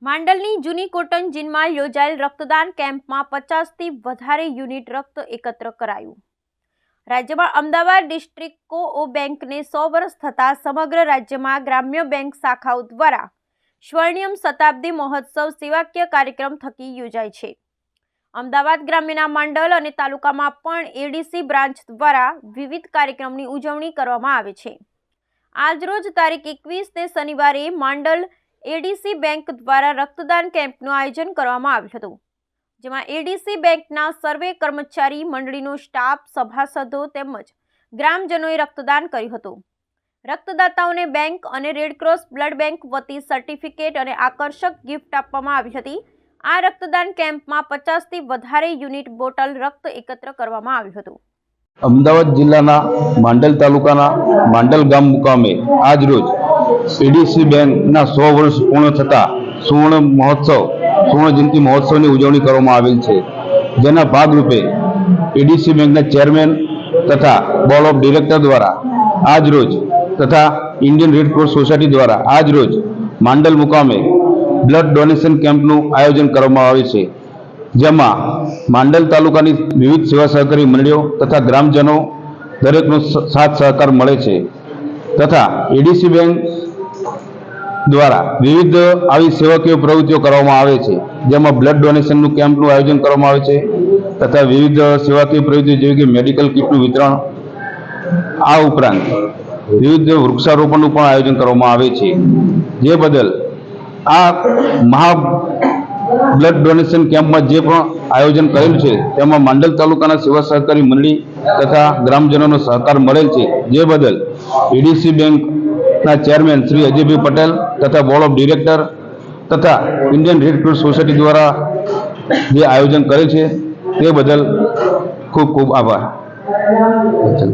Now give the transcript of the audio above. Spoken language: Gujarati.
માંડલની જૂની કોટન જીનમાં યોજાયેલ રક્તદાન કેમ્પમાં 50થી વધારે યુનિટ રક્ત એકત્ર કરાયું। રાજ્યમાં અમદાવાદ ડિસ્ટ્રિક્ટ કો-ઓપ બેંકને 100 વર્ષ થતાં સમગ્ર રાજ્યમાં ગ્રામ્ય બેંક શાખાઓ દ્વારા સ્વર્ણિમ શતાબ્દી મહોત્સવ સેવાકીય કાર્યક્રમ થકી યોજાય છે। અમદાવાદ ગ્રામ્યના માંડલ અને તાલુકામાં પણ એડીસી બ્રાન્ચ દ્વારા વિવિધ કાર્યક્રમની ઉજવણી કરવામાં આવે છે। આજરોજ તારીખ 21 ને શનિવારે માંડલ એડીસી બેંક દ્વારા રક્તદાન કેમ્પનું આયોજન કરવામાં આવ્યું હતું, જેમાં એડીસી બેંકના સર્વે કર્મચારી મંડળીનો સ્ટાફ, સભાસદો તેમજ ગ્રામજનોએ રક્તદાન કર્યું હતું। રક્તદાતાઓને બેંક અને રેડક્રોસ બ્લડ બેંક વતી સર્ટિફિકેટ અને આકર્ષક ગિફ્ટ આપવામાં આવી હતી। આ રક્તદાન કેમ્પમાં 50થી વધારે યુનિટ બોટલ રક્ત એકત્ર કરવામાં આવ્યું હતું। અમદાવાદ જિલ્લાના માંડલ તાલુકાના માંડલ ગામ મુકામે આજ રોજ એડીસી બેંકના 100 વર્ષ પૂર્ણ થતા સુવર્ણ જયંતિ મહોત્સવની ઉજવણી કરવામાં આવેલ છે, જેના ભાગરૂપે એડીસી બેંકના ચેરમેન તથા બોર્ડ ઓફ ડિરેક્ટર દ્વારા આજ રોજ તથા ઇન્ડિયન રેડ ક્રોસ સોસાયટી દ્વારા આજ રોજ માંડલ મુકામે બ્લડ ડોનેશન કેમ્પનું આયોજન કરવામાં આવે છે, જેમાં માંડલ તાલુકાની વિવિધ સેવા સહકારી મંડળીઓ તથા ગ્રામજનો દરેકનો સાથ સહકાર મળે છે તથા એડીસી બેંક દ્વારા વિવિધ આવી સેવાકીય પ્રવૃત્તિઓ કરવામાં આવે છે, જેમાં બ્લડ ડોનેશનનું કેમ્પનું આયોજન કરવામાં આવે છે તથા વિવિધ સેવાકીય પ્રવૃત્તિઓ જેવી કે મેડિકલ કિટનું વિતરણ, આ ઉપરાંત વિવિધ વૃક્ષારોપણનું પણ આયોજન કરવામાં આવે છે। જે બદલ આ બ્લડ ડોનેશન કેમ્પમાં જે પણ આયોજન કરેલું છે તેમાં માંડલ તાલુકાના સેવા સહકારી મંડળી તથા ગ્રામજનોનો સહકાર મળેલ છે, જે બદલ એડીસી બેંકના ચેરમેન શ્રી અજયભાઈ પટેલ તથા બોર્ડ ઓફ ડિરેક્ટર તથા ઇન્ડિયન રેડ ક્રોસ સોસાયટી દ્વારા જે આયોજન કરેલ છે તે બદલ ખૂબ ખૂબ આભાર।